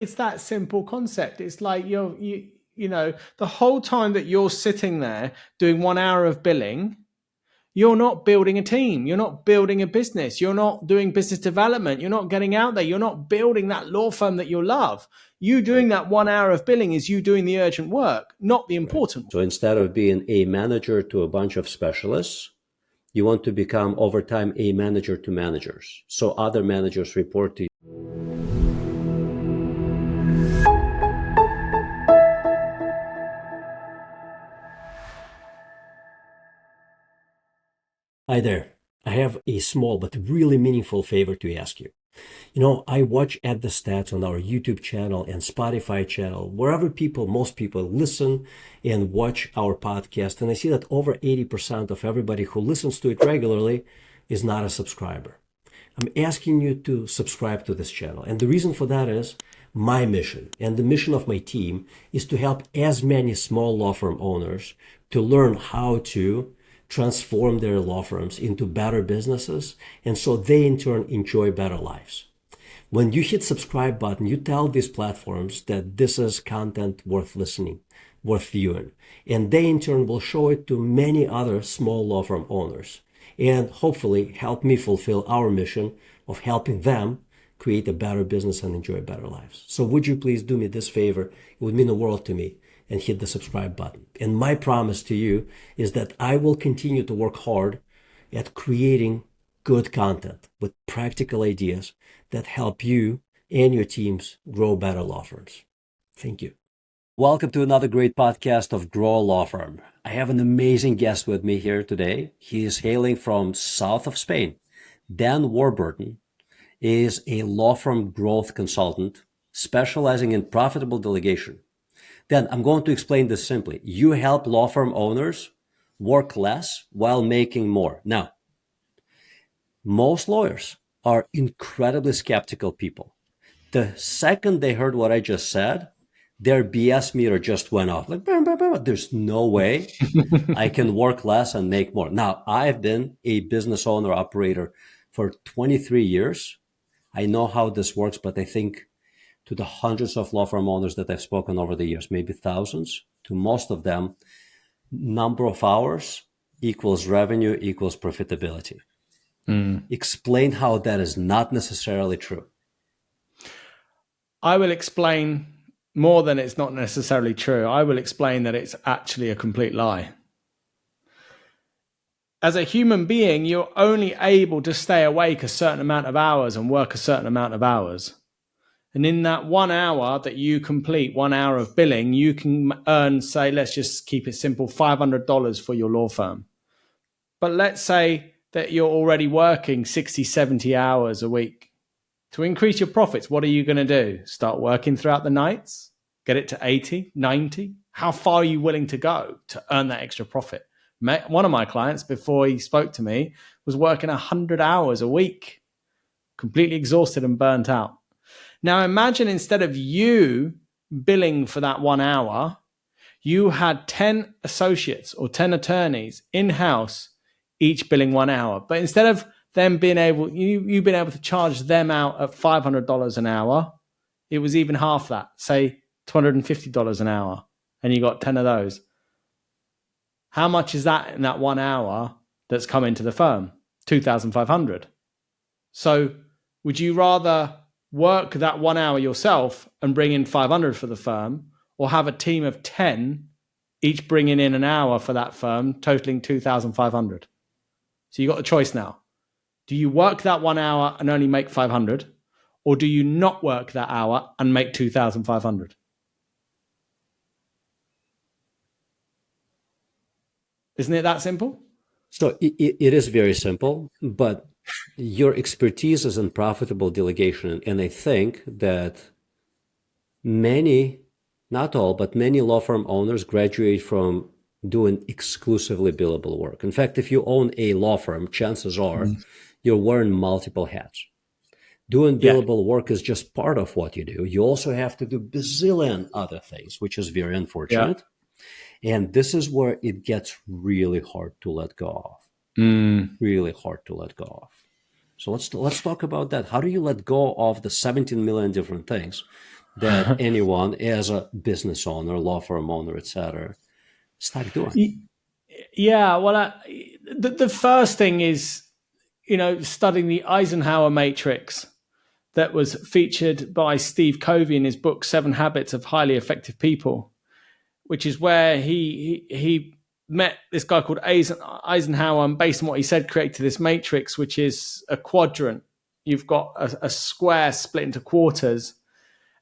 It's that simple concept. It's like you know, the whole time that you're sitting there doing 1 hour of billing, you're not building a team. You're not building a business. You're not doing business development. You're not getting out there. You're not building that law firm that you love. You doing that 1 hour of billing is you doing the urgent work, not the important work. So instead of being a manager to a bunch of specialists, you want to become over time a manager to managers. So other managers report to you. Hi there. I have a small but really meaningful favor to ask you. You know, I watch at the stats on our YouTube channel and Spotify channel, wherever most people listen and watch our podcast. And I see that over 80% of everybody who listens to it regularly is not a subscriber. I'm asking you to subscribe to this channel. And the reason for that is my mission and the mission of my team is to help as many small law firm owners to learn how to transform their law firms into better businesses, and so they in turn enjoy better lives. When you hit subscribe button, you tell these platforms that this is content worth listening, worth viewing, and they in turn will show it to many other small law firm owners and hopefully help me fulfill our mission of helping them create a better business and enjoy better lives. So would you please do me this favor? It would mean the world to me. And hit the subscribe button. And my promise to you is that I will continue to work hard at creating good content with practical ideas that help you and your teams grow better law firms. Thank you. Welcome to another great podcast of Grow a Law Firm. I have an amazing guest with me here today. He is hailing from south of Spain. Dan Warburton is a law firm growth consultant specializing in profitable delegation. Then I'm going to explain this simply. You help law firm owners work less while making more. Now, most lawyers are incredibly skeptical people. The second they heard what I just said, their BS meter just went off. Like, there's no way I can work less and make more. Now, I've been a business owner operator for 23 years. I know how this works, but I think to the hundreds of law firm owners that I've spoken over the years, maybe thousands, to most of them, number of hours equals revenue equals profitability. Explain how that is not necessarily true. I will explain more than it's not necessarily true. I will explain that it's actually a complete lie. As a human being, you're only able to stay awake a certain amount of hours and work a certain amount of hours. And in that 1 hour that you complete, 1 hour of billing, you can earn, say, let's just keep it simple, $500 for your law firm. But let's say that you're already working 60, 70 hours a week. To increase your profits, what are you going to do? Start working throughout the nights? Get it to 80, 90? How far are you willing to go to earn that extra profit? One of my clients, before he spoke to me, was working 100 hours a week, completely exhausted and burnt out. Now imagine instead of you billing for that 1 hour, you had 10 associates or 10 attorneys in-house, each billing 1 hour. But instead of them being able, you've been able to charge them out at $500 an hour, it was even half that, say $250 an hour, and you got 10 of those. How much is that in that 1 hour that's come into the firm? $2,500. So would you rather work that 1 hour yourself and bring in $500 for the firm, or have a team of 10 each bringing in an hour for that firm, totaling $2,500? So you got the choice now. Do you work that 1 hour and only make $500, or do you not work that hour and make $2,500? Isn't it that simple? So it is very simple, but your expertise is in profitable delegation. And I think that many, not all, but many law firm owners graduate from doing exclusively billable work. In fact, if you own a law firm, chances are you're wearing multiple hats. Doing billable work is just part of what you do. You also have to do bazillion other things, which is very unfortunate. And this is where it gets really hard to let go of. Really hard to let go of. So let's talk about that. How do you let go of the 17 million different things that anyone as a business owner, law firm owner, etc., stuck doing. Yeah, well, the first thing is, studying the Eisenhower matrix that was featured by Steve Covey in his book, 7 Habits of Highly Effective People, which is where he met this guy called Eisenhower, and based on what he said, created this matrix, which is a quadrant. You've got a square split into quarters.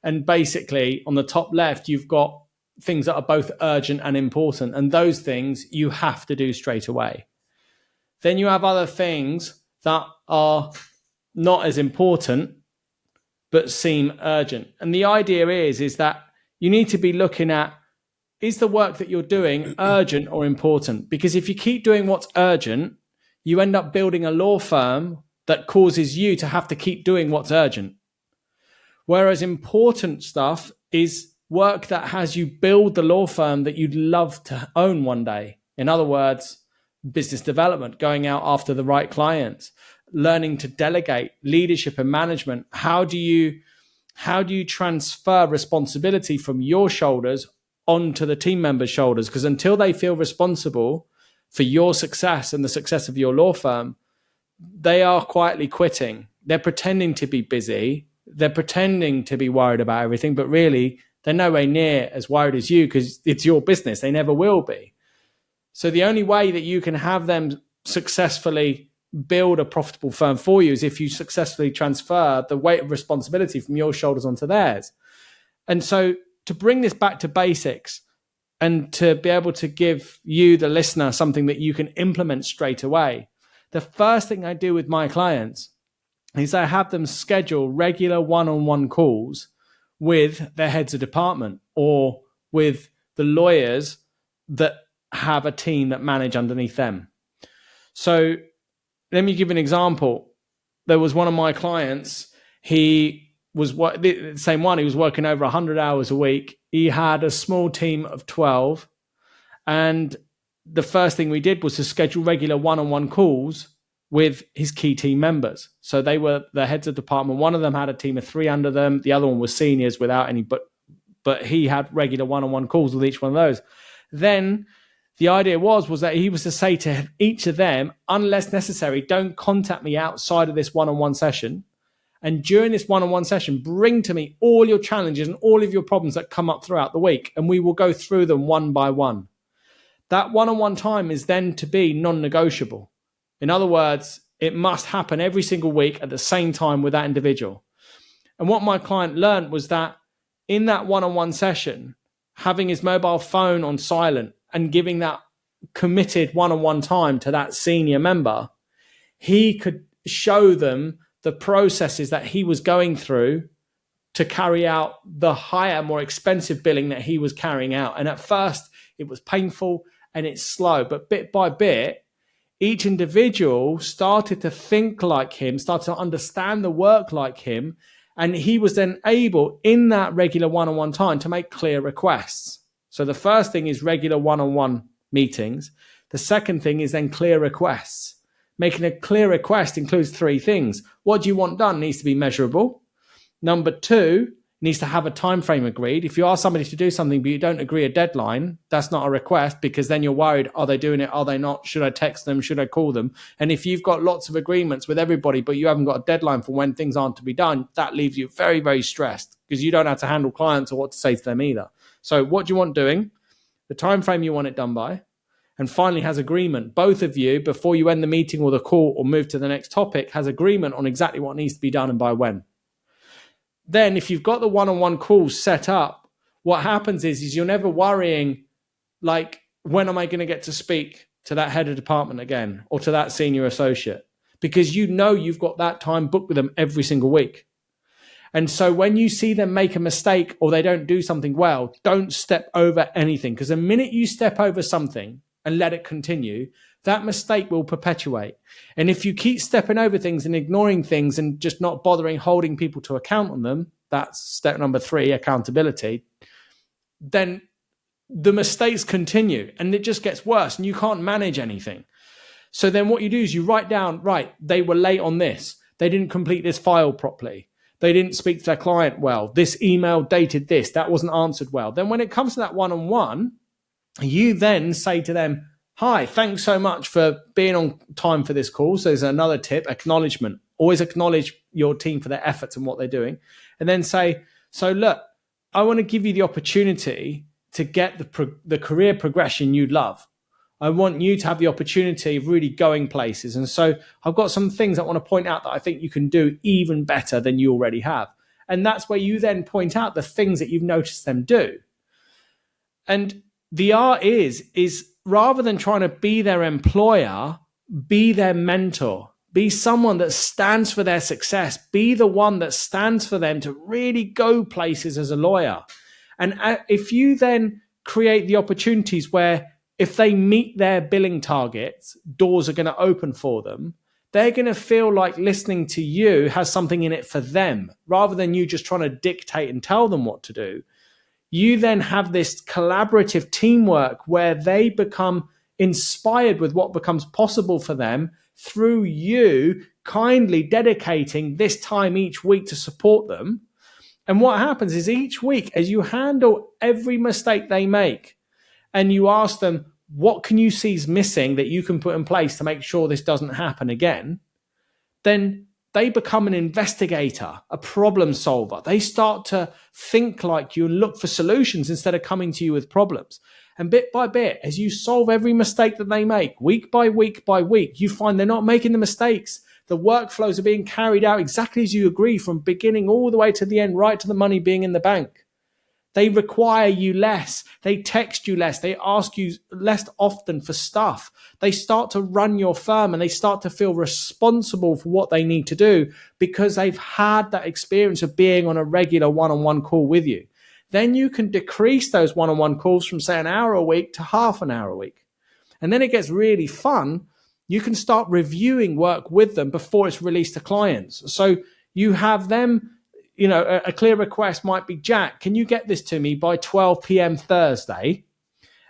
And basically, on the top left, you've got things that are both urgent and important. And those things you have to do straight away. Then you have other things that are not as important, but seem urgent. And the idea is that you need to be looking at, is the work that you're doing urgent or important? Because if you keep doing what's urgent, you end up building a law firm that causes you to have to keep doing what's urgent. Whereas important stuff is work that has you build the law firm that you'd love to own one day. In other words, business development, going out after the right clients, learning to delegate, leadership and management. How do you transfer responsibility from your shoulders onto the team members' shoulders? Because until they feel responsible for your success and the success of your law firm, they are quietly quitting. They're pretending to be busy. They're pretending to be worried about everything, but really they're nowhere near as worried as you, because it's your business. They never will be. So the only way that you can have them successfully build a profitable firm for you is if you successfully transfer the weight of responsibility from your shoulders onto theirs. And so to bring this back to basics and to be able to give you, the listener, something that you can implement straight away, the first thing I do with my clients is I have them schedule regular one-on-one calls with their heads of department or with the lawyers that have a team that manage underneath them. So let me give an example. There was one of my clients, he was the same one, he was working over 100 hours a week. He had a small team of 12. And the first thing we did was to schedule regular one-on-one calls with his key team members. So they were the heads of department. One of them had a team of 3 under them. The other one was seniors without any, but he had regular one-on-one calls with each one of those. Then the idea was that he was to say to each of them, unless necessary, don't contact me outside of this one-on-one session. And during this one-on-one session, bring to me all your challenges and all of your problems that come up throughout the week, and we will go through them one by one. That one-on-one time is then to be non-negotiable. In other words, it must happen every single week at the same time with that individual. And what my client learned was that in that one-on-one session, having his mobile phone on silent and giving that committed one-on-one time to that senior member, he could show them the processes that he was going through to carry out the higher, more expensive billing that he was carrying out. And at first, it was painful and it's slow, but bit by bit, each individual started to think like him, started to understand the work like him, and he was then able, in that regular one-on-one time, to make clear requests. So the first thing is regular one-on-one meetings. The second thing is then clear requests. Making a clear request includes 3 things. What do you want done needs to be measurable. Number 2, needs to have a time frame agreed. If you ask somebody to do something but you don't agree a deadline, that's not a request, because then you're worried, are they doing it, are they not? Should I text them? Should I call them? And if you've got lots of agreements with everybody but you haven't got a deadline for when things aren't to be done, that leaves you very, very stressed, because you don't have to handle clients or what to say to them either. So what do you want doing? The time frame you want it done by. And finally, has agreement. Both of you, before you end the meeting or the call or move to the next topic, has agreement on exactly what needs to be done and by when. Then if you've got the one-on-one calls set up, what happens is you're never worrying, like, when am I going to get to speak to that head of department again or to that senior associate? Because you know you've got that time booked with them every single week. And so when you see them make a mistake or they don't do something well, don't step over anything. Because the minute you step over something and let it continue, that mistake will perpetuate. And if you keep stepping over things and ignoring things and just not bothering holding people to account on them, that's step number 3, accountability, then the mistakes continue and it just gets worse and you can't manage anything. So then what you do is you write down, right, they were late on this. They didn't complete this file properly. they didn't speak to their client well. This email dated this, that wasn't answered well. Then when it comes to that one-on-one, you then say to them, hi, thanks so much for being on time for this call. So there's another tip, acknowledgement. Always acknowledge your team for their efforts and what they're doing. And then say, so look, I want to give you the opportunity to get the career progression you'd love. I want you to have the opportunity of really going places. And so I've got some things I want to point out that I think you can do even better than you already have. And that's where you then point out the things that you've noticed them do. And the art is rather than trying to be their employer, be their mentor, be someone that stands for their success, be the one that stands for them to really go places as a lawyer. And if you then create the opportunities where if they meet their billing targets, doors are going to open for them, they're going to feel like listening to you has something in it for them, rather than you just trying to dictate and tell them what to do. You then have this collaborative teamwork where they become inspired with what becomes possible for them through you kindly dedicating this time each week to support them. And what happens is each week, as you handle every mistake they make, and you ask them, what can you see is missing that you can put in place to make sure this doesn't happen again? Then they become an investigator, a problem solver. They start to think like you and look for solutions instead of coming to you with problems. And bit by bit, as you solve every mistake that they make, week by week by week, you find they're not making the mistakes. The workflows are being carried out exactly as you agree, from beginning all the way to the end, right to the money being in the bank. They require you less. They text you less. They ask you less often for stuff. They start to run your firm and they start to feel responsible for what they need to do because they've had that experience of being on a regular one-on-one call with you. Then you can decrease those one-on-one calls from, say, an hour a week to half an hour a week. And then it gets really fun. You can start reviewing work with them before it's released to clients. So you have them, a clear request might be, Jack, can you get this to me by 12 p.m. Thursday?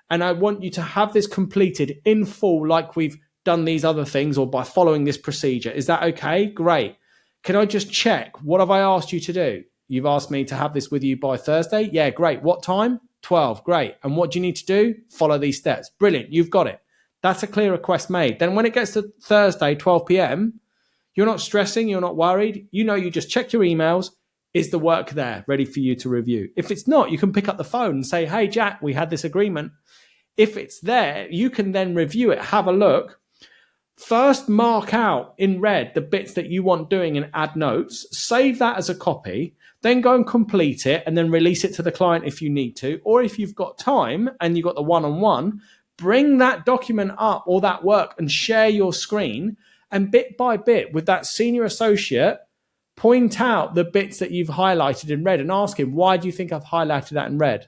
And I want you to have this completed in full like we've done these other things, or by following this procedure. Is that okay? Great. Can I just check? What have I asked you to do? You've asked me to have this with you by Thursday. Yeah, great. What time? 12. Great. And what do you need to do? Follow these steps. Brilliant. You've got it. That's a clear request made. Then when it gets to Thursday, 12 p.m., you're not stressing. You're not worried. You just check your emails. Is the work there ready for you to review? If it's not, you can pick up the phone and say, hey, Jack, we had this agreement. If it's there, you can then review it, have a look. First, mark out in red the bits that you want doing and add notes. Save that as a copy. Then go and complete it and then release it to the client if you need to. Or if you've got time and you've got the one-on-one, bring that document up or that work and share your screen. And bit by bit with that senior associate, point out the bits that you've highlighted in red and ask him, why do you think I've highlighted that in red?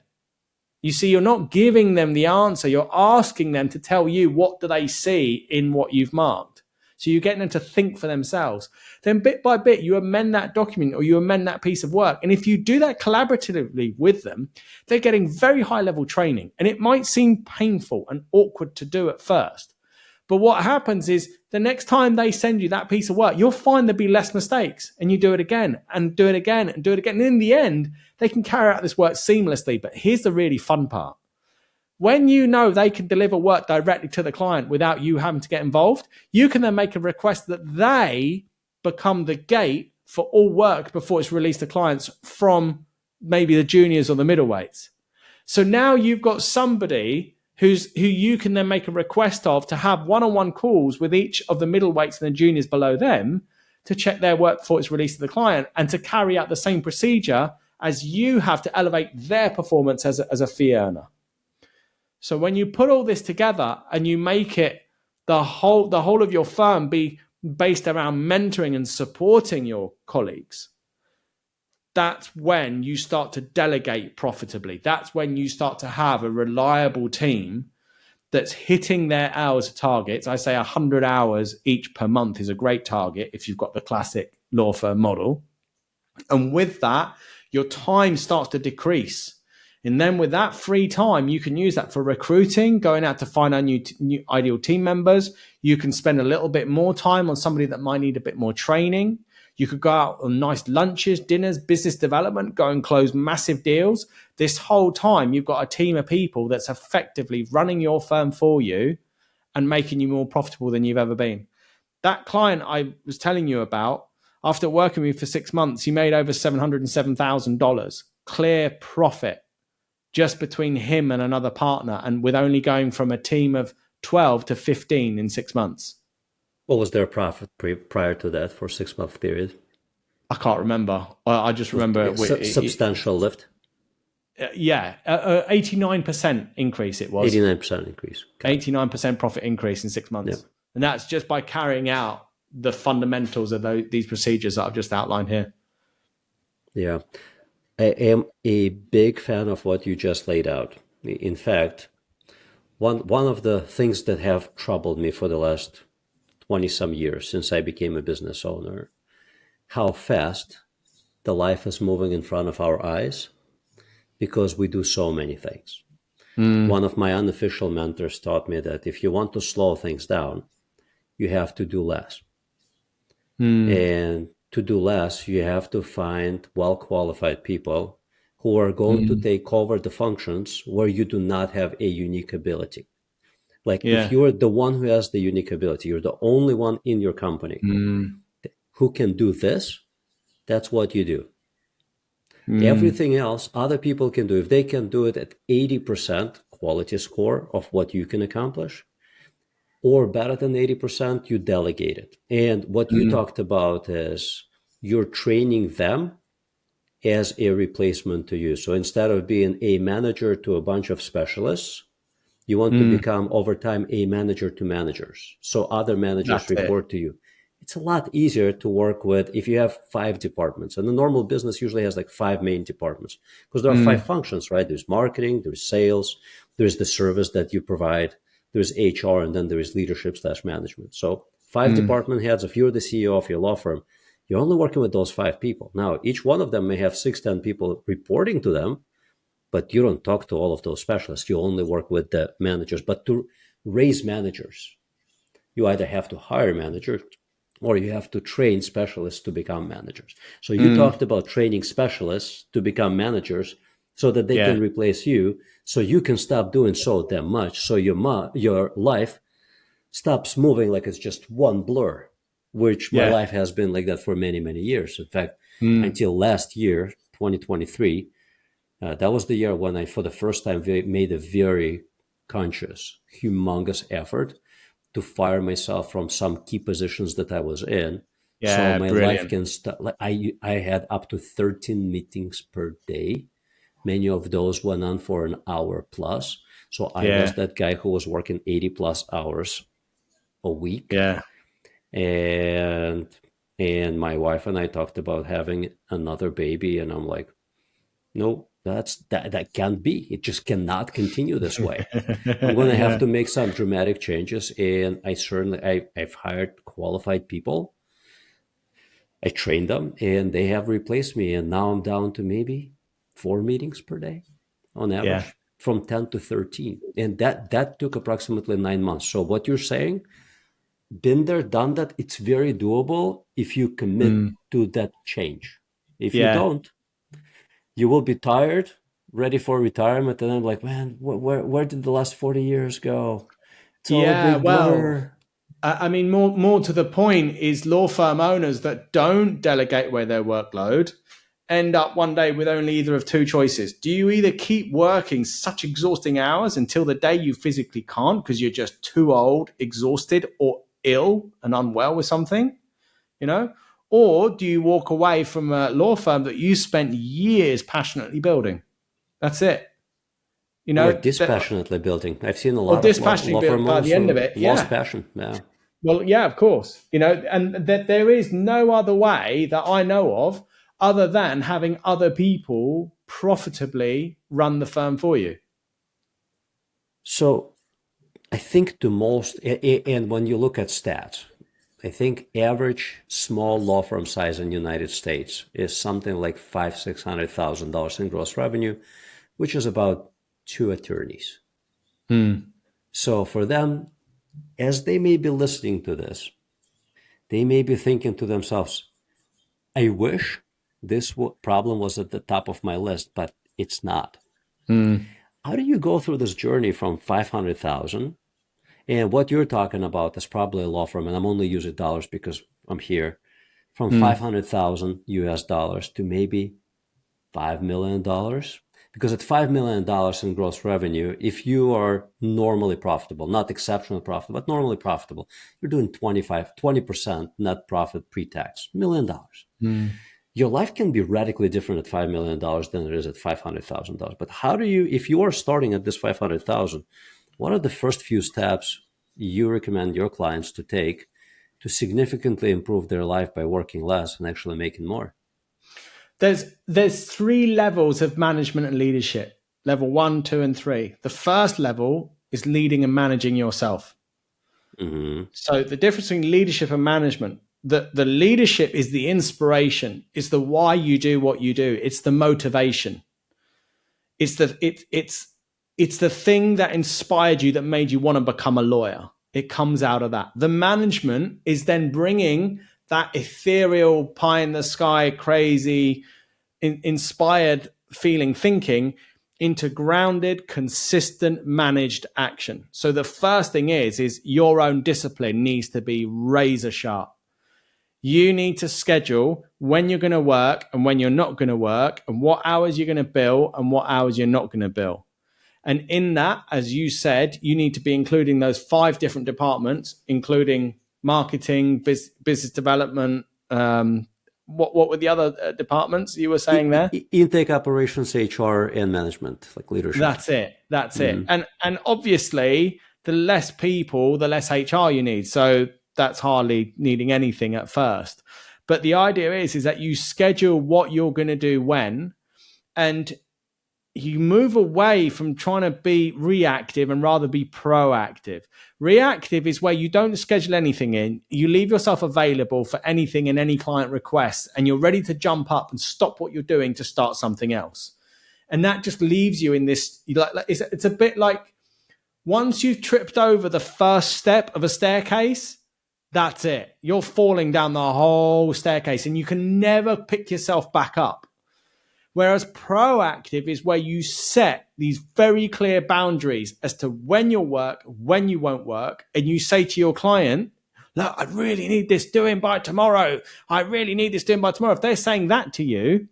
You see, you're not giving them the answer. You're asking them to tell you what do they see in what you've marked. So you're getting them to think for themselves. Then bit by bit, you amend that document or you amend that piece of work. And if you do that collaboratively with them, they're getting very high level training. And it might seem painful and awkward to do at first. But what happens is the next time they send you that piece of work, you'll find there'll be less mistakes, and you do it again and do it again and do it again. And in the end, they can carry out this work seamlessly. But here's the really fun part. When you know they can deliver work directly to the client without you having to get involved, you can then make a request that they become the gate for all work before it's released to clients from maybe the juniors or the middleweights. So now you've got somebody who you can then make a request of to have one-on-one calls with each of the middleweights and the juniors below them to check their work before it's released to the client and to carry out the same procedure as you have to elevate their performance as a fee earner. So when you put all this together and you make it the whole of your firm be based around mentoring and supporting your colleagues, that's when you start to delegate profitably. That's when you start to have a reliable team that's hitting their hours targets. I say 100 hours each per month is a great target if you've got the classic law firm model. And with that, your time starts to decrease. And then with that free time, you can use that for recruiting, going out to find our new ideal team members. You can spend a little bit more time on somebody that might need a bit more training. You could go out on nice lunches, dinners, business development, go and close massive deals. This whole time, you've got a team of people that's effectively running your firm for you and making you more profitable than you've ever been. That client I was telling you about, after working with me for 6 months, he made over $707,000 clear profit just between him and another partner, and with only going from a team of 12 to 15 in 6 months. What was their profit prior to that for a 6-month period? I can't remember. I just remember substantial lift. Yeah, 89% increase it was. 89% increase. Okay. 89% profit increase in 6 months. Yep. And that's just by carrying out the fundamentals of these procedures that I've just outlined here. Yeah. I am a big fan of what you just laid out. In fact, one of the things that have troubled me for the last 20 some years since I became a business owner, how fast the life is moving in front of our eyes because we do so many things. One of my unofficial mentors taught me that if you want to slow things down, you have to do less. And to do less, you have to find well-qualified people who are going to take over the functions where you do not have a unique ability. Like if you're the one who has the unique ability, you're the only one in your company who can do this, that's what you do. Everything else, other people can do. If they can do it at 80% quality score of what you can accomplish, or better than 80%, you delegate it. And what you talked about is you're training them as a replacement to you. So instead of being a manager to a bunch of specialists, you want to become over time a manager to managers. So other managers report to you. It's a lot easier to work with if you have 5 departments. And the normal business usually has like 5 main departments because there are 5 functions, right? There's marketing, there's sales, there's the service that you provide, there's HR, and then there is leadership/management. So 5 department heads. If you're the CEO of your law firm, you're only working with those 5 people. Now, each one of them may have 6-10 people reporting to them, but you don't talk to all of those specialists. You only work with the managers. But to raise managers, you either have to hire managers or you have to train specialists to become managers. So you talked about training specialists to become managers so that they can replace you, so you can stop doing so damn much, so your life stops moving like it's just one blur, which my life has been like that for many, many years. In fact, until last year, 2023, that was the year when I, for the first time, made a very conscious, humongous effort to fire myself from some key positions that I was in. So my life can start. Like I had up to 13 meetings per day. Many of those went on for an hour plus. So I was that guy who was working 80 plus hours a week. And my wife and I talked about having another baby, and I'm like, no, that can't be. It just cannot continue this way. I'm going to have to make some dramatic changes. And I've hired qualified people. I trained them and they have replaced me. And now I'm down to maybe 4 meetings per day on average, from 10 to 13. And that took approximately 9 months. So what you're saying, been there, done that. It's very doable if you commit to that change. If you don't, you will be tired, ready for retirement, and I'm like, man, where did the last 40 years go? It's all a big blur. I mean, more to the point is law firm owners that don't delegate away their workload end up one day with only either of 2 choices. Do you either keep working such exhausting hours until the day you physically can't because you're just too old, exhausted, or ill and unwell with something, or do you walk away from a law firm that you spent years passionately building? That's it. Or dispassionately building. I've seen a lot of law firm by the end of it. Lost passion. Yeah. Well, yeah, of course. And that there is no other way that I know of other than having other people profitably run the firm for you. So I think the most, and when you look at stats, I think average small law firm size in the United States is something like $500,000-$600,000 in gross revenue, which is about 2 attorneys. So for them, as they may be listening to this, they may be thinking to themselves, I wish this problem was at the top of my list, but it's not. Mm. How do you go through this journey from 500,000? And what you're talking about is probably a law firm, and I'm only using dollars because I'm here, from Mm. 500,000 US dollars to maybe $5 million. Because at $5 million in gross revenue, if you are normally profitable, not exceptionally profitable, but normally profitable, you're doing 20% net profit pre-tax, $1 million. Mm. Your life can be radically different at $5 million than it is at $500,000. But how do you, if you are starting at this 500,000, what are the first few steps you recommend your clients to take to significantly improve their life by working less and actually making more? There's three levels of management and leadership: level 1, 2, and 3. The first level is leading and managing yourself. Mm-hmm. So the difference between leadership and management, the leadership is the inspiration, it's the why you do what you do, it's the motivation, it's the thing that inspired you, that made you want to become a lawyer. It comes out of that. The management is then bringing that ethereal, pie in the sky, crazy, inspired feeling thinking into grounded, consistent, managed action. So the first thing is your own discipline needs to be razor sharp. You need to schedule when you're going to work and when you're not going to work, and what hours you're going to bill and what hours you're not going to bill. And in that, as you said, you need to be including those 5 different departments, including marketing, business development. What were the other departments you were saying there? Intake, operations, HR, and management, like leadership. That's it. And obviously, the less people, the less HR you need. So that's hardly needing anything at first. But the idea is that you schedule what you're going to do when, and you move away from trying to be reactive and rather be proactive. Reactive is where you don't schedule anything in. You leave yourself available for anything and any client requests, and you're ready to jump up and stop what you're doing to start something else. And that just leaves you in this, it's a bit like once you've tripped over the first step of a staircase, that's it. You're falling down the whole staircase and you can never pick yourself back up. Whereas proactive is where you set these very clear boundaries as to when you'll work, when you won't work. And you say to your client, look, I really need this doing by tomorrow. I really need this doing by tomorrow. If they're saying that to you,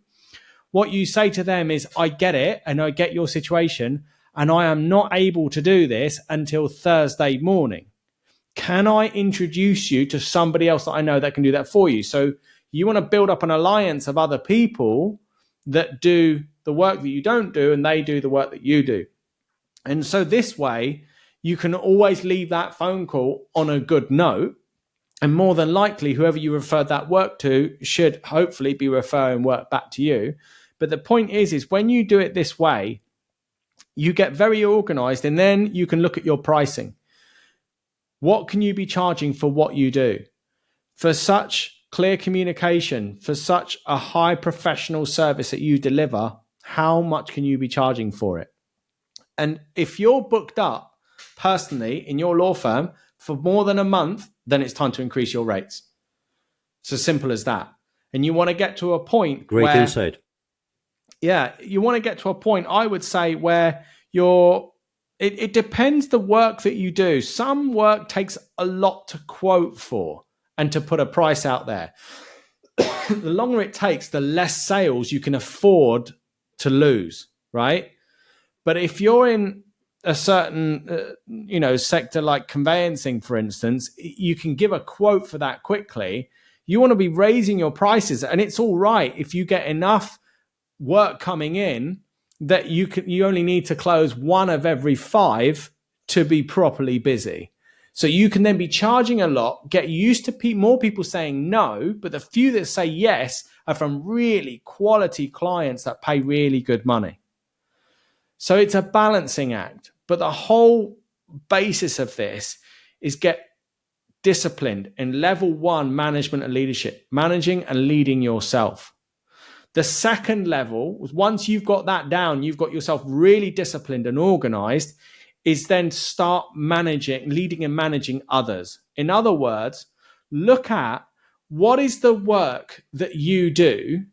what you say to them is, I get it and I get your situation, and I am not able to do this until Thursday morning. Can I introduce you to somebody else that I know that can do that for you? So you want to build up an alliance of other people that do the work that you don't do, and they do the work that you do. And so this way, you can always leave that phone call on a good note. And more than likely, whoever you referred that work to should hopefully be referring work back to you. But the point is when you do it this way, you get very organized, and then you can look at your pricing. What can you be charging for what you do? For such clear communication, for such a high professional service that you deliver, how much can you be charging for it? And if you're booked up personally in your law firm for more than a month, then it's time to increase your rates. It's as simple as that. And you want to get to a point Great insight. Yeah, you want to get to a point, I would say, where it depends the work that you do. Some work takes a lot to quote for and to put a price out there. The longer it takes, the less sales you can afford to lose, right? But if you're in a certain sector like conveyancing, for instance, you can give a quote for that quickly. You want to be raising your prices, and it's all right if you get enough work coming in that you only need to close 1 of every 5 to be properly busy. So you can then be charging a lot, get used to more people saying no, but the few that say yes are from really quality clients that pay really good money. So it's a balancing act. But the whole basis of this is get disciplined in level 1, management and leadership, managing and leading yourself. The second level, once you've got that down, you've got yourself really disciplined and organized, is then start leading and managing others. In other words, look at what is the work that you do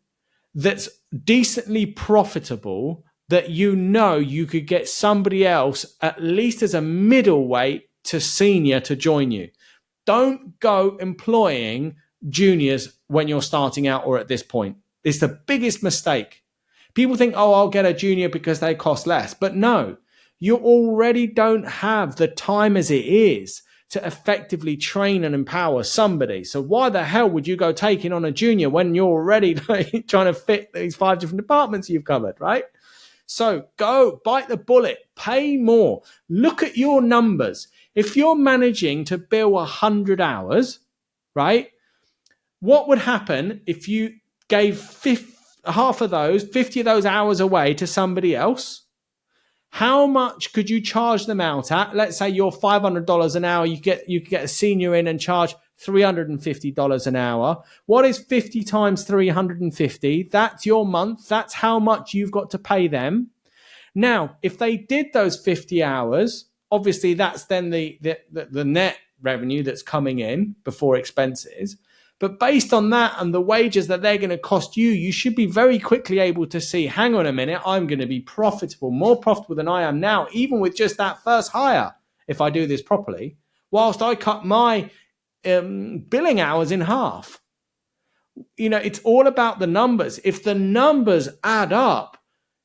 that's decently profitable, that you know you could get somebody else at least as a middleweight to senior to join you. Don't go employing juniors when you're starting out or at this point. It's the biggest mistake. People think, oh, I'll get a junior because they cost less. But no, you already don't have the time as it is to effectively train and empower somebody. So why the hell would you go taking on a junior when you're already trying to fit these 5 different departments you've covered, right? So go bite the bullet, pay more, look at your numbers. If you're managing to bill 100 hours, right? What would happen if you gave 50 of those hours away to somebody else? How much could you charge them out at? Let's say you're $500 an hour. You could get a senior in and charge $350 an hour. What is 50 times 350? That's your month. That's how much you've got to pay them. Now, if they did those 50 hours, obviously that's then the net revenue that's coming in before expenses. But based on that and the wages that they're going to cost you, you should be very quickly able to see, hang on a minute, I'm going to be profitable, more profitable than I am now, even with just that first hire, if I do this properly, whilst I cut my billing hours in half. You know, it's all about the numbers. If the numbers add up,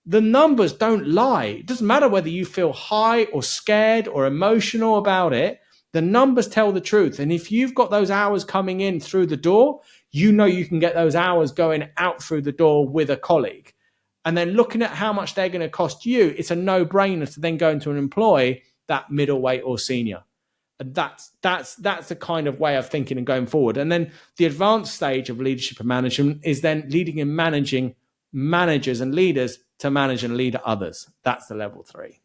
the numbers don't lie. It doesn't matter whether you feel high or scared or emotional about it. The numbers tell the truth. And if you've got those hours coming in through the door, you know you can get those hours going out through the door with a colleague. And then looking at how much they're going to cost you, it's a no-brainer to then go into and employ that middleweight or senior. And that's the kind of way of thinking and going forward. And then the advanced stage of leadership and management is then leading and managing managers and leaders to manage and lead others. That's the level 3.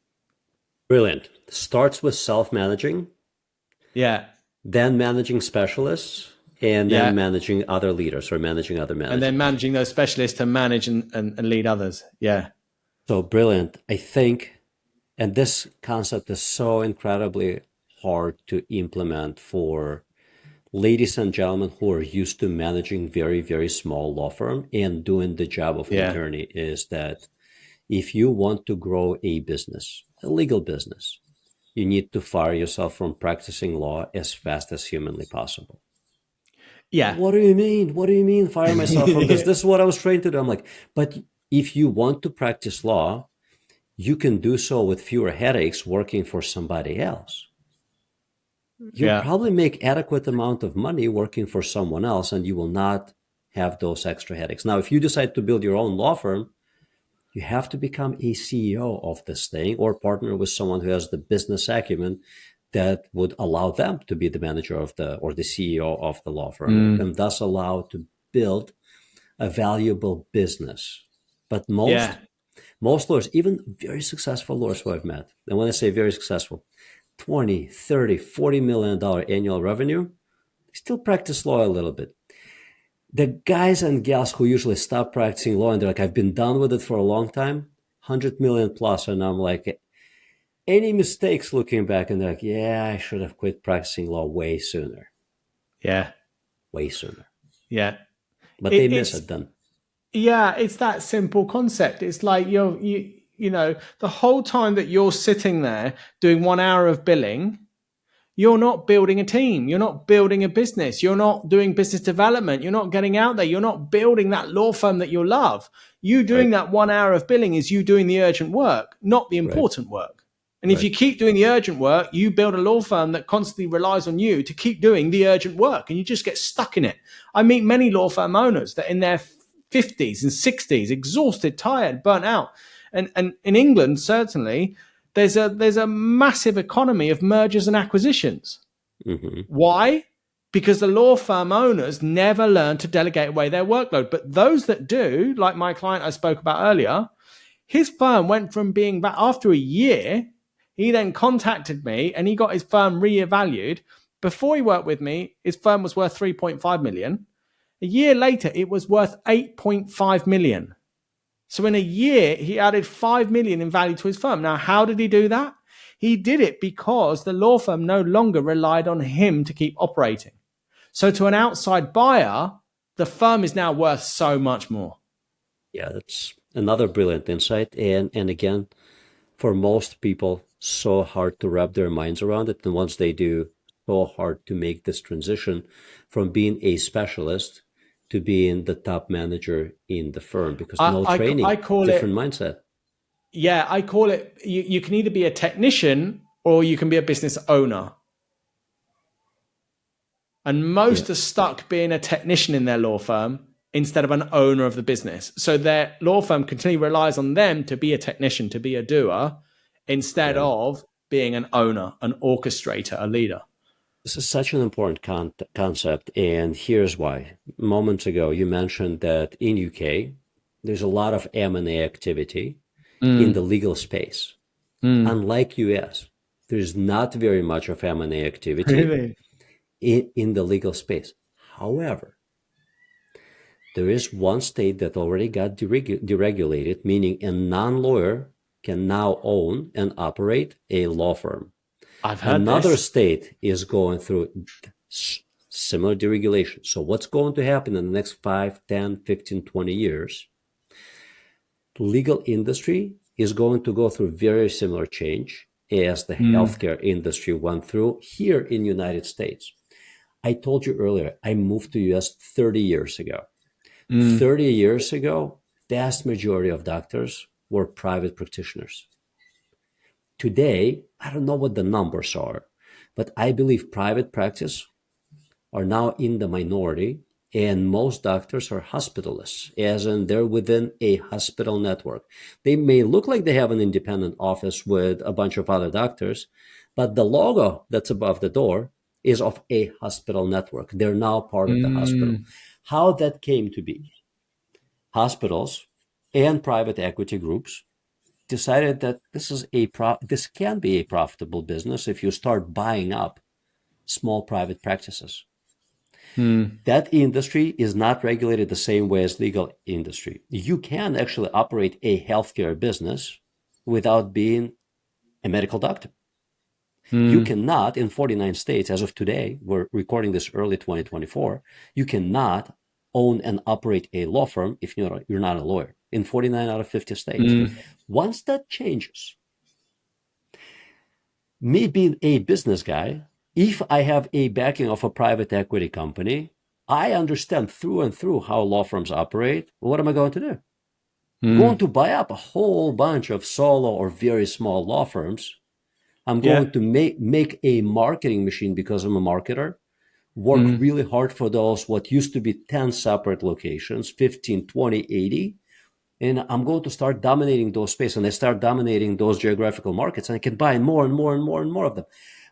Brilliant. Starts with self-managing. Yeah. Then managing specialists, and then managing other leaders or managing other managers. And then managing those specialists to manage and lead others. Yeah. So brilliant. I think, and this concept is so incredibly hard to implement for ladies and gentlemen who are used to managing very, very small law firm and doing the job of an attorney, is that if you want to grow a business, a legal business, you need to fire yourself from practicing law as fast as humanly possible. Yeah. What do you mean? What do you mean fire myself from this? This is what I was trained to do. I'm like, but if you want to practice law, you can do so with fewer headaches working for somebody else. You'll probably make adequate amount of money working for someone else, and you will not have those extra headaches. Now, if you decide to build your own law firm, you have to become a CEO of this thing or partner with someone who has the business acumen that would allow them to be the manager of or the CEO of the law firm, and thus allow to build a valuable business. But most lawyers, even very successful lawyers who I've met, and when I say very successful, 20, 30, $40 million annual revenue, they still practice law a little bit. The guys and gals who usually stop practicing law and they're like, I've been done with it for a long time, 100 million plus. And I'm like, any mistakes looking back? And they're like, yeah, I should have quit practicing law way sooner. Yeah. Way sooner. Yeah. But they miss it then. Yeah. It's that simple concept. It's like you know, the whole time that you're sitting there doing 1 hour of billing, you're not building a team. You're not building a business. You're not doing business development. You're not getting out there. You're not building that law firm that you love. You doing that 1 hour of billing is you doing the urgent work, not the important work. And if you keep doing the urgent work, you build a law firm that constantly relies on you to keep doing the urgent work, and you just get stuck in it. I meet many law firm owners that in their 50s and 60s, exhausted, tired, burnt out. And in England, certainly, there's a massive economy of mergers and acquisitions. Why? Because the law firm owners never learn to delegate away their workload. But those that do, like my client I spoke about earlier, his firm went from being back after a year. He then contacted me and he got his firm reevaluated. Before he worked with me, his firm was worth 3.5 million. A year later, it was worth 8.5 million. So in a year, he added 5 million in value to his firm. Now, how did he do that? He did it because the law firm no longer relied on him to keep operating. So to an outside buyer, the firm is now worth so much more. Yeah, that's another brilliant insight. And again, for most people, so hard to wrap their minds around it. And once they do, so hard to make this transition from being a specialist to being the top manager in the firm, because no I training, call different it, mindset. yeah, I call it, you can either be a technician or you can be a business owner. And Yeah. most are stuck being a technician in their law firm instead of an owner of the business. So their law firm continually relies on them to be a technician, to be a doer, instead Yeah. of being an owner, an orchestrator, a leader. This is such an important concept, and here's why. Moments ago, you mentioned that in UK, there's a lot of M&A activity in the legal space. Unlike US, there's not very much of M&A activity Really? in the legal space. However, there is one state that already got deregulated, meaning a non-lawyer can now own and operate a law firm. I've heard Another this. state is going through similar deregulation. So what's going to happen in the next 5, 10, 15, 20 years? The legal industry is going to go through very similar change as the healthcare industry went through here in the United States. I told you earlier, I moved to US 30 years ago. 30 years ago, vast majority of doctors were private practitioners. Today, I don't know what the numbers are, but I believe private practice are now in the minority, and most doctors are hospitalists, as in they're within a hospital network. They may look like they have an independent office with a bunch of other doctors, but the logo that's above the door is of a hospital network. They're now part of the hospital. How that came to be? Hospitals and private equity groups decided that this can be a profitable business if you start buying up small private practices. That industry is not regulated the same way as legal industry. You can actually operate a healthcare business without being a medical doctor. You cannot, in 49 states, as of today, we're recording this early 2024, you cannot own and operate a law firm if you're not a lawyer in 49 out of 50 states. Once that changes, me being a business guy, if I have a backing of a private equity company, I understand through and through how law firms operate. What am I going to do? I'm going to buy up a whole bunch of solo or very small law firms. I'm going to make a marketing machine because I'm a marketer, work really hard for those what used to be 10 separate locations, 15, 20, 80. And I'm going to start dominating those spaces, and I start dominating those geographical markets, and I can buy more and more and more and more of them.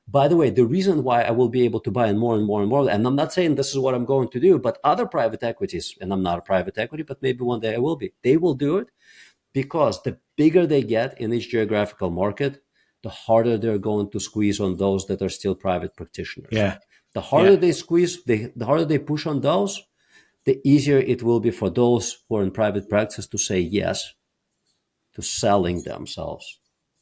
By the way, the reason why I will be able to buy more and more and more, and I'm not saying this is what I'm going to do, but other private equities, and I'm not a private equity, but maybe one day I will be, they will do it because the bigger they get in each geographical market, the harder they're going to squeeze on those that are still private practitioners. Yeah. The harder they squeeze, the harder they push on those, the easier it will be for those who are in private practice to say yes to selling themselves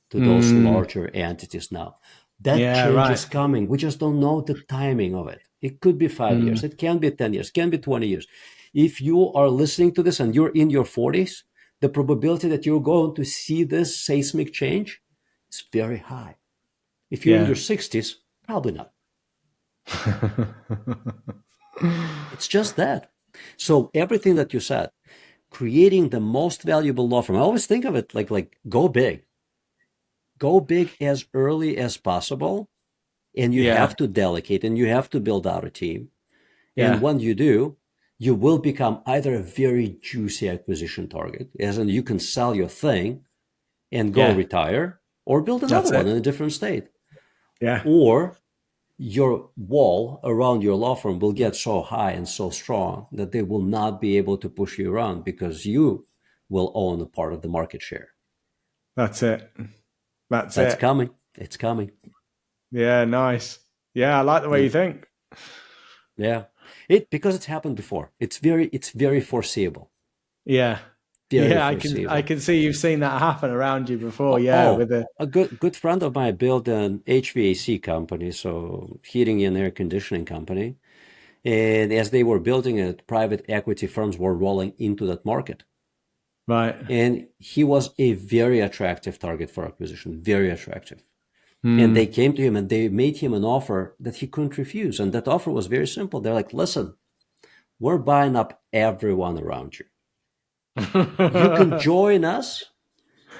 to those larger entities now. That Yeah, change right. is coming. We just don't know the timing of it. It could be 5 years. It can be 10 years. It can be 20 years. If you are listening to this and you're in your 40s, the probability that you're going to see this seismic change is very high. If you're in Yeah. your 60s, probably not. It's just that. So everything that you said, creating the most valuable law firm, I always think of it like go big. Go big as early as possible, and you Yeah. have to delegate and you have to build out a team. And Yeah. when you do, you will become either a very juicy acquisition target, as in you can sell your thing and go Yeah. retire, or build another That's one it. in a different state. Yeah. Or your wall around your law firm will get so high and so strong that they will not be able to push you around because you will own a part of the market share. That's it. That's That's it. coming. It's coming. Yeah, nice. Yeah, I like the way Yeah. you think. Yeah. Because it's happened before. It's very foreseeable. Yeah. Very Yeah, I foreseeable. can see you've seen that happen around you before. Yeah, with Oh, the a good friend of mine built an HVAC company, so heating and air conditioning company. And as they were building it, private equity firms were rolling into that market. Right. And he was a very attractive target for acquisition, very attractive. And they came to him and they made him an offer that he couldn't refuse. And that offer was very simple. They're like, listen, we're buying up everyone around you. You can join us.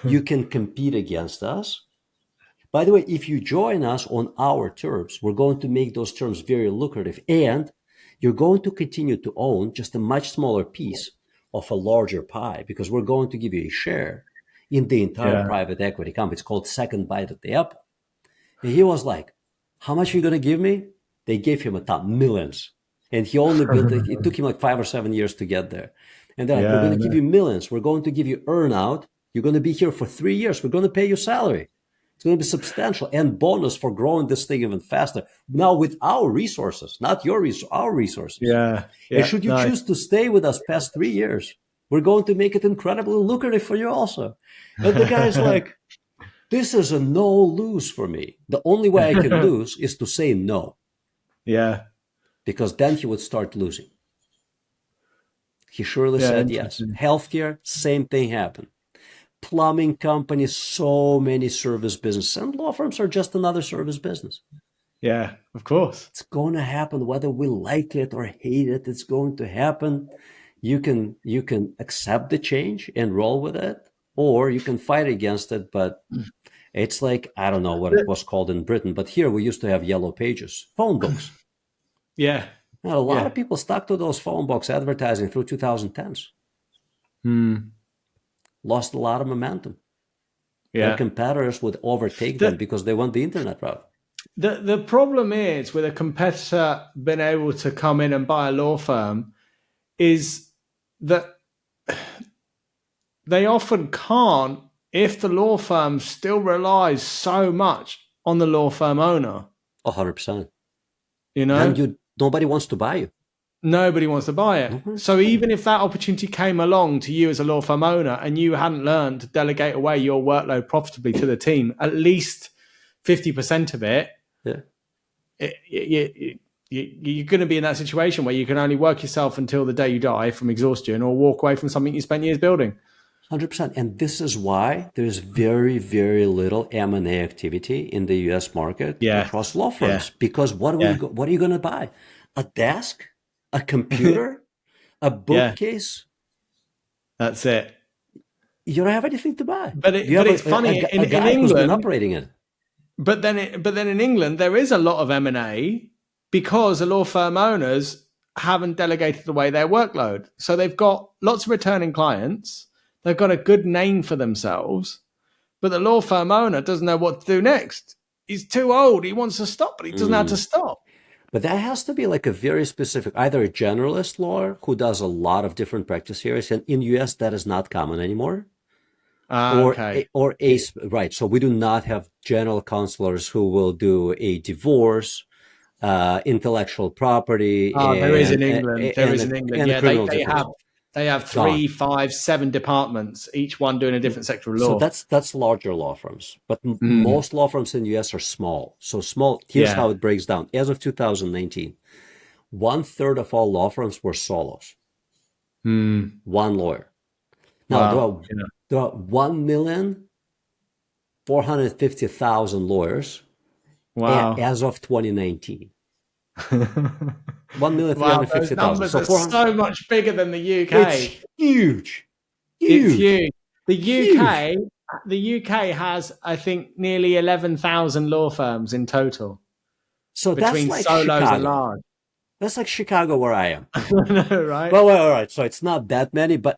You can compete against us. By the way, if you join us on our terms, we're going to make those terms very lucrative. And you're going to continue to own just a much smaller piece of a larger pie because we're going to give you a share in the entire private equity company. It's called second bite at the apple. And he was like, how much are you going to give me? They gave him a ton, millions. And he only built it. It took him like 5 or 7 years to get there. And they're like, we're going to give you millions. We're going to give you earnout. You're going to be here for 3 years. We're going to pay you salary. It's going to be substantial and bonus for growing this thing even faster. Now with our resources, not your resources, our resources. Yeah. And should you choose to stay with us past 3 years, we're going to make it incredibly lucrative for you also. And the guy's like, this is a no-lose for me. The only way I can lose is to say no. Yeah. Because then he would start losing. He surely said yes. Healthcare, same thing happened. Plumbing companies, so many service businesses. And law firms are just another service business. Yeah, of course. It's going to happen whether we like it or hate it. It's going to happen. You can accept the change and roll with it, or you can fight against it. But it's like, I don't know what it was called in Britain, but here we used to have yellow pages, phone books. Yeah. Now, a lot of people stuck to those phone books advertising through 2010s. Lost a lot of momentum. Their competitors would overtake them because they went the internet route. The problem is with a competitor being able to come in and buy a law firm is that they often can't if the law firm still relies so much on the law firm owner. 100%. You know? And nobody wants to buy you. Nobody wants to buy it. Mm-hmm. So even if that opportunity came along to you as a law firm owner and you hadn't learned to delegate away your workload profitably to the team, at least 50% of it, you're going to be in that situation where you can only work yourself until the day you die from exhaustion or walk away from something you spent years building. 100%. And this is why there's very, very little M&A activity in the U.S. market across law firms. Because what are you going to buy? A desk? A computer? A bookcase? That's it. You don't have anything to buy. But it's funny in England, who's been operating it. But then in England, there is a lot of M&A because the law firm owners haven't delegated away their workload. So they've got lots of returning clients. They've got a good name for themselves, but the law firm owner doesn't know what to do next. He's too old. He wants to stop, but he doesn't know how to stop. But that has to be like a very specific, either a generalist lawyer who does a lot of different practice areas. And in US, that is not common anymore. Right. So we do not have general counselors who will do a divorce, intellectual property. There is in England. Yeah, they have 3, 5, 7 departments, each one doing a different sector of law. So that's larger law firms, but most law firms in the US are small. So small. Here's how it breaks down. As of 2019, 1/3 of all law firms were solos. One lawyer. Now there are 1,450,000 lawyers. As of 2019. 1,350,000. Numbers are so much bigger than the UK. It's huge. It's huge. The UK has, I think, nearly 11,000 law firms in total. So between that's like solos Chicago. and large. That's like Chicago, where I am. Right? Well, all right. So it's not that many, but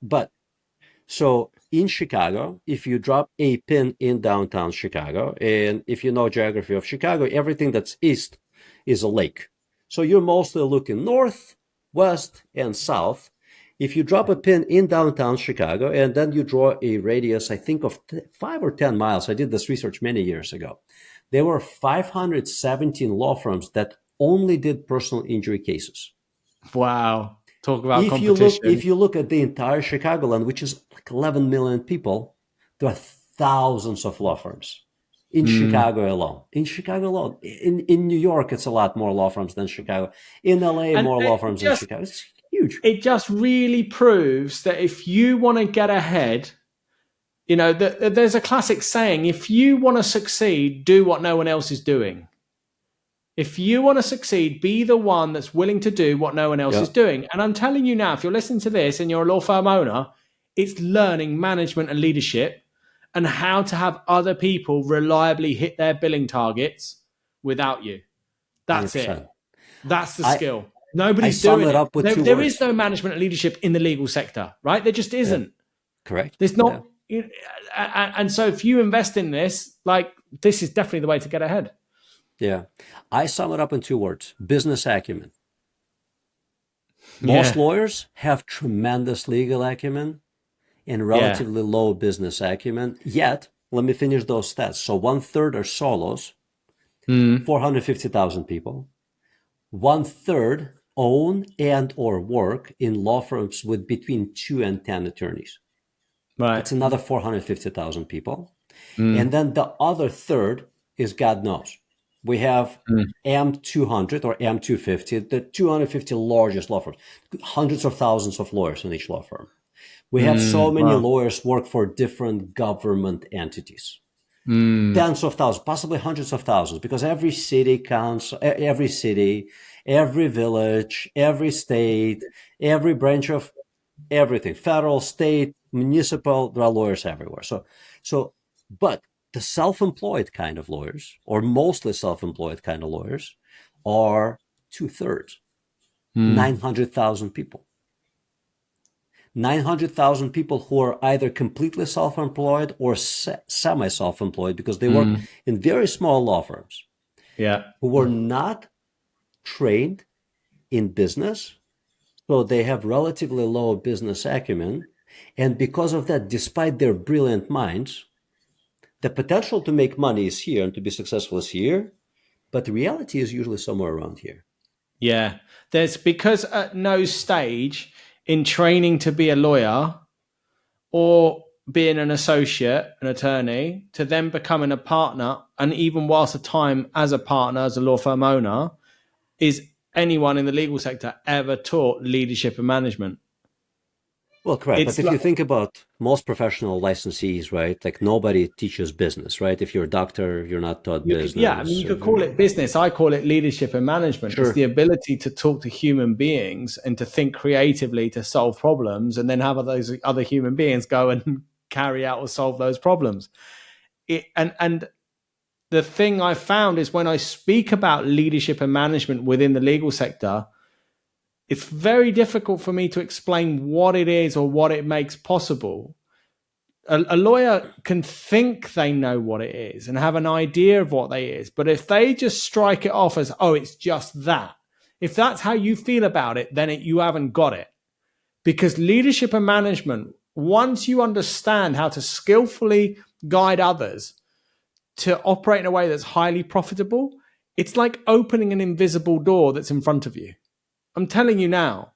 so in Chicago, if you drop a pin in downtown Chicago, and if you know geography of Chicago, everything that's east is a lake. So you're mostly looking north, west, and south. If you drop a pin in downtown Chicago, and then you draw a radius, I think, of 5 or 10 miles. I did this research many years ago. There were 517 law firms that only did personal injury cases. Wow. Talk about competition. If you look at the entire Chicagoland, which is like 11 million people, there are thousands of law firms in Chicago alone. In Chicago alone. In New York, it's a lot more law firms than Chicago. In LA, And more law firms than Chicago. It's huge. It just really proves that if you want to get ahead, you know, there's a classic saying, if you want to succeed, do what no one else is doing. If you want to succeed, be the one that's willing to do what no one else is doing. And I'm telling you now, if you're listening to this and you're a law firm owner, it's learning management and leadership and how to have other people reliably hit their billing targets without you. That's 100%. It. That's the skill. Nobody's doing it. There is no management and leadership in the legal sector, right? There just isn't. Yeah. Correct. There's not. Yeah. And so if you invest in this, like, this is definitely the way to get ahead. Yeah. I sum it up in 2 words: business acumen. Most lawyers have tremendous legal acumen and relatively low business acumen. Yet, let me finish those stats. So 1/3 are solos, 450,000 people. 1/3 own and or work in law firms with between 2 and 10 attorneys. Right. That's another 450,000 people. And then the other third is God knows. We have M200 or M250, the 250 largest law firms, hundreds of thousands of lawyers in each law firm. We have so many lawyers work for different government entities. Tens of thousands, possibly hundreds of thousands, because every city counts, every city, every village, every state, every branch of everything, federal, state, municipal, there are lawyers everywhere. But the self-employed kind of lawyers, or mostly self-employed kind of lawyers, are 2/3, 900,000 people. 900,000 people who are either completely self-employed or semi-self-employed because they work in very small law firms. Who were not trained in business, so they have relatively low business acumen. And because of that, despite their brilliant minds, the potential to make money is here and to be successful is here, but the reality is usually somewhere around here. Yeah. There's, because at no stage in training to be a lawyer or being an associate, an attorney, to then becoming a partner, and even whilst a time as a partner, as a law firm owner, is anyone in the legal sector ever taught leadership and management. Well, correct. But if you think about most professional licensees, right, like nobody teaches business, right? If you're a doctor, you're not taught business. Yeah, I mean, you could call it business. I call it leadership and management. Sure. It's the ability to talk to human beings and to think creatively to solve problems, and then have those other human beings go and carry out or solve those problems. And the thing I found is when I speak about leadership and management within the legal sector, it's very difficult for me to explain what it is or what it makes possible. A lawyer can think they know what it is and have an idea of what they is, but if they just strike it off as, oh, it's just that, if that's how you feel about it, then you haven't got it. Because leadership and management, once you understand how to skillfully guide others to operate in a way that's highly profitable, it's like opening an invisible door that's in front of you. I'm telling you now,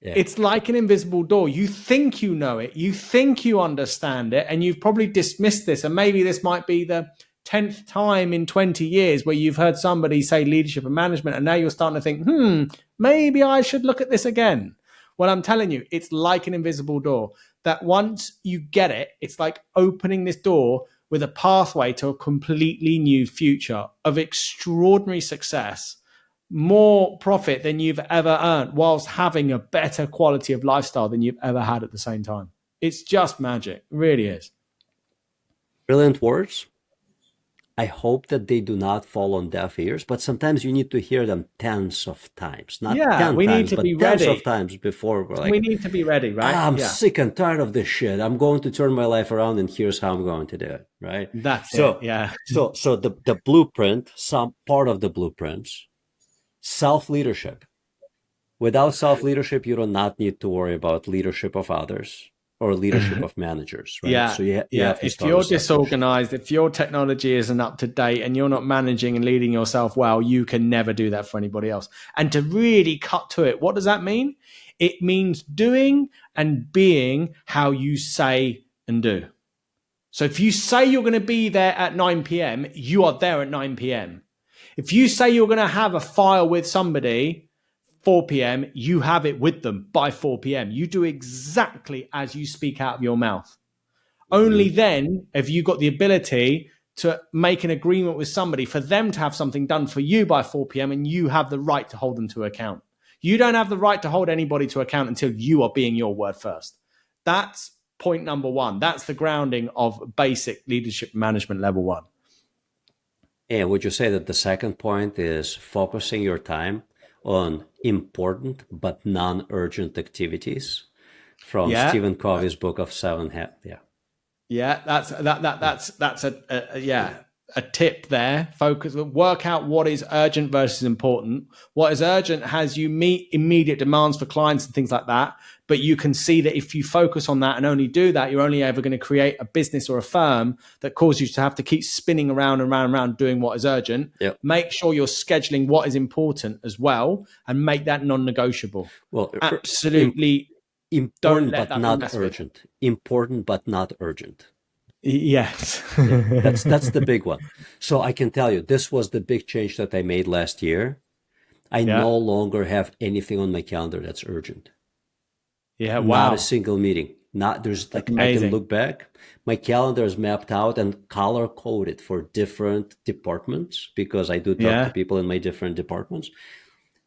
It's like an invisible door. You think you know it, you think you understand it, and you've probably dismissed this. And maybe this might be the 10th time in 20 years where you've heard somebody say leadership and management, and now you're starting to think, maybe I should look at this again. Well, I'm telling you, it's like an invisible door that once you get it, it's like opening this door with a pathway to a completely new future of extraordinary success, more profit than you've ever earned, whilst having a better quality of lifestyle than you've ever had at the same time. It's just magic. It really is. Brilliant words. I hope that they do not fall on deaf ears, but sometimes you need to hear them tens of times. Not 10 we times, need to but be tens ready. of times before we're like, we need to be ready, right? I'm sick and tired of this shit. I'm going to turn my life around, and here's how I'm going to do it, right? That's it, yeah. So the blueprint, some part of the blueprints, self-leadership. Without self-leadership, you do not need to worry about leadership of others or leadership of managers, right? Yeah. So you have to if start you're disorganized, if your technology isn't up to date and you're not managing and leading yourself well, you can never do that for anybody else. And to really cut to it, what does that mean? It means doing and being how you say and do. So if you say you're going to be there at 9 p.m., you are there at 9 p.m. If you say you're going to have a file with somebody 4 p.m., you have it with them by 4 p.m. You do exactly as you speak out of your mouth. Only then have you got the ability to make an agreement with somebody for them to have something done for you by 4 p.m. and you have the right to hold them to account. You don't have the right to hold anybody to account until you are being your word first. That's point number one. That's the grounding of basic leadership management level one. And would you say that the second point is focusing your time on important but non-urgent activities from Stephen Covey's book of 7 Habits? Yeah, that's a tip there. Focus, work out what is urgent versus important. What is urgent has you meet immediate demands for clients and things like that. But you can see that if you focus on that and only do that, you're only ever going to create a business or a firm that causes you to have to keep spinning around and around and around doing what is urgent. Yep. Make sure you're scheduling what is important as well and make that non-negotiable. Well, absolutely. Important but not urgent. Important but not urgent. Yes. That's the big one. So I can tell you, this was the big change that I made last year. I no longer have anything on my calendar that's urgent. Yeah, wow. Not a single meeting. There's like, I can look back. My calendar is mapped out and color coded for different departments because I do talk to people in my different departments.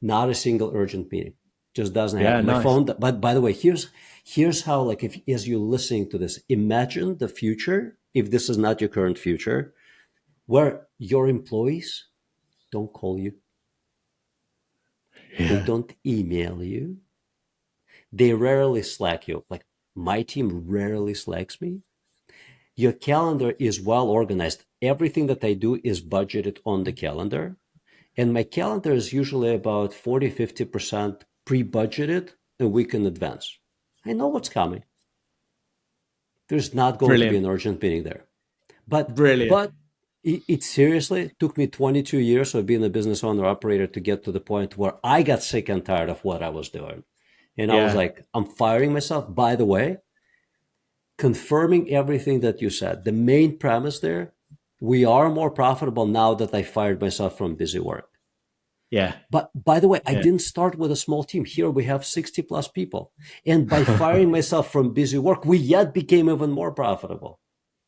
Not a single urgent meeting. Just doesn't happen. My phone. But by the way, here's how, like, if as you're listening to this, imagine the future, if this is not your current future, where your employees don't call you. They don't email you. They rarely Slack you. Like, my team rarely Slacks me. Your calendar is well organized. Everything that I do is budgeted on the calendar. And my calendar is usually about 40, 50% pre-budgeted a week in advance. I know what's coming. There's not going to be an urgent meeting there. But it seriously took me 22 years of being a business owner operator to get to the point where I got sick and tired of what I was doing. And I was like, I'm firing myself. By the way, confirming everything that you said, the main premise there, we are more profitable now that I fired myself from busy work. Yeah. But by the way, I didn't start with a small team. Here we have 60 plus people. And by firing myself from busy work, we yet became even more profitable.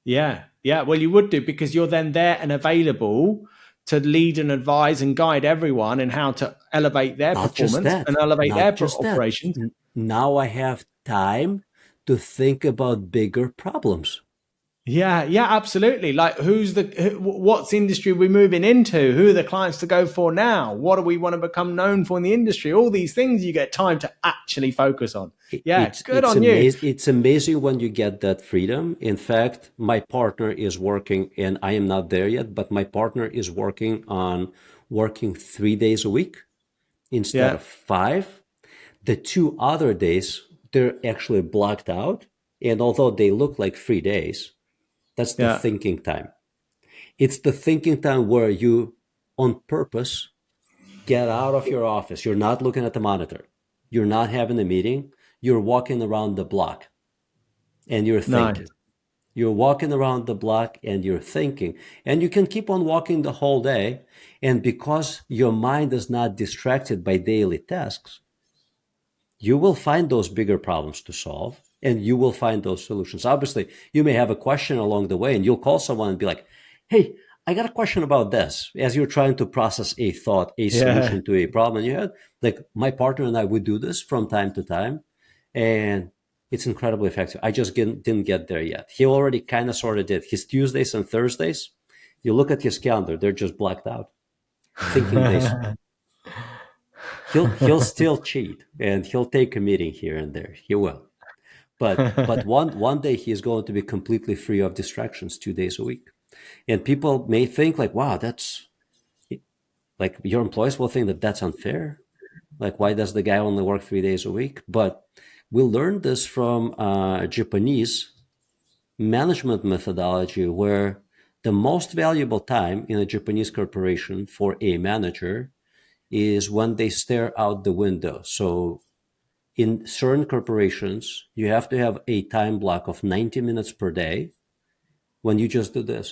Yeah. Yeah. Well, you would do, because you're then there and available to lead and advise and guide everyone in how to elevate their performance and elevate their operations. Now I have time to think about bigger problems. Yeah, absolutely. Like, what's industry we're moving into? Who are the clients to go for now? What do we want to become known for in the industry? All these things you get time to actually focus on. Yeah, good on you. It's amazing when you get that freedom. In fact, my partner is working, and I am not there yet, but my partner is working on working 3 days a week instead of 5. The 2 other days, they're actually blocked out. And although they look like 3 days, that's the thinking time. It's the thinking time where you, on purpose, get out of your office. You're not looking at the monitor. You're not having a meeting. You're walking around the block and you're thinking. Nice. You're walking around the block and you're thinking. And you can keep on walking the whole day. And because your mind is not distracted by daily tasks, you will find those bigger problems to solve. And you will find those solutions. Obviously, you may have a question along the way and you'll call someone and be like, hey, I got a question about this. As you're trying to process a thought, a solution to a problem you had. Like, my partner and I would do this from time to time. And it's incredibly effective. I just didn't get there yet. He already kind of sort of did. His Tuesdays and Thursdays, you look at his calendar, they're just blacked out. Thinking days. He'll still cheat and he'll take a meeting here and there. He will. But one day he is going to be completely free of distractions 2 days a week. And people may think like, wow, that's like, your employees will think that that's unfair. Like, why does the guy only work 3 days a week? But we learned this from Japanese management methodology, where the most valuable time in a Japanese corporation for a manager is when they stare out the window. So in certain corporations, you have to have a time block of 90 minutes per day when you just do this.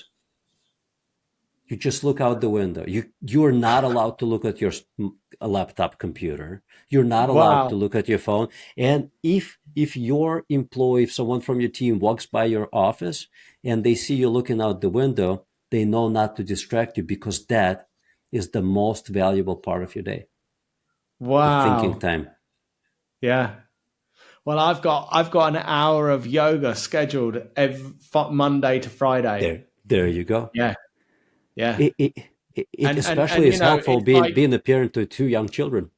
You just look out the window. You're not allowed to look at your laptop computer. You're not allowed to Wow. look at your phone. And if your employee, if someone from your team walks by your office and they see you looking out the window, they know not to distract you, because that is the most valuable part of your day, the thinking Wow. time. Yeah. Well, I've got an hour of yoga scheduled every Monday to Friday. There you go. Yeah. Yeah. It, it, it And especially is helpful it's like, being a parent to two young children.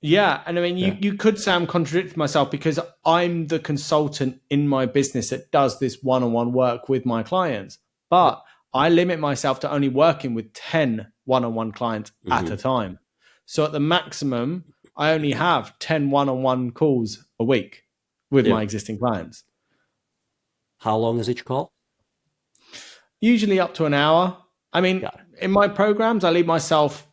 yeah, and I mean, Yeah. you could say I'm contradicting myself because I'm the consultant in my business that does this one-on-one work with my clients, but I limit myself to only working with 10 one-on-one clients at a Mm-hmm. time. So at the maximum, I only have 10 one-on-one calls a week with Yeah. my existing clients. How long is each call? Usually up to an hour. I mean, Got it. in my programs, I leave myself,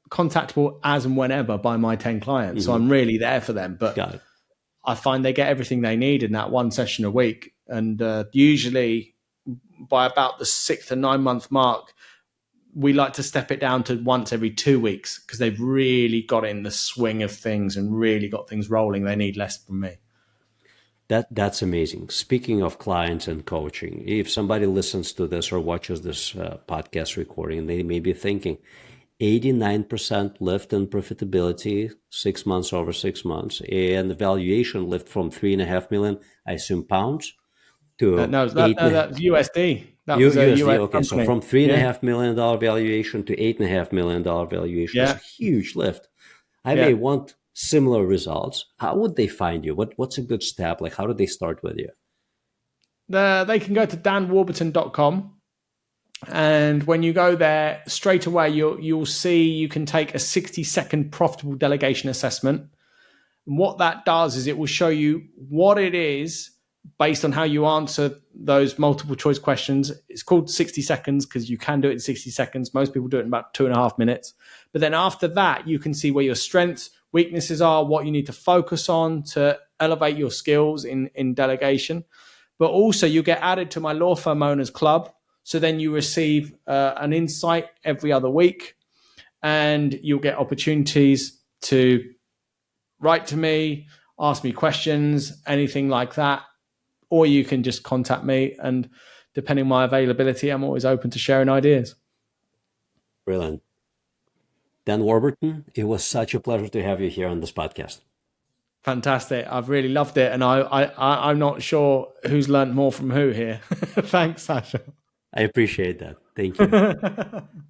contactable as and whenever by my 10 clients. So Mm-hmm. I'm really there for them. But Got it. I find they get everything they need in that one session a week. And usually by about the 6 to 9 month mark, we like to step it down to once every 2 weeks because they've really got in the swing of things and really got things rolling. They need less from me. That's amazing. Speaking of clients and coaching, if somebody listens to this or watches this podcast recording, they may be thinking 89% lift in profitability 6 months over 6 months, and the valuation lift from 3.5 million, I assume pounds, to No, that's USD. That was a USD. US Okay, so company. from three and a Yeah. half million dollar valuation to $8.5 million valuation is a Yeah. huge lift. I may Yeah. want similar results. How would they find you? What's a good step? Like, how do they start with you? They can go to danwarburton.com. And when you go there, straight away, you'll see you can take a 60-second profitable delegation assessment. And what that does is it will show you what it is based on how you answer those multiple choice questions. It's called 60 seconds because you can do it in 60 seconds. Most people do it in about 2.5 minutes. But then after that, you can see where your strengths, weaknesses are, what you need to focus on to elevate your skills in delegation. But also you get added to my law firm owners club. So then you receive an insight every other week, and you'll get opportunities to write to me, ask me questions, anything like that. Or you can just contact me, and depending on my availability, I'm always open to sharing ideas. Brilliant. Dan Warburton, it was such a pleasure to have you here on this podcast. Fantastic. I've really loved it. And I'm not sure who's learned more from who here. Thanks, Sasha. I appreciate that. Thank you.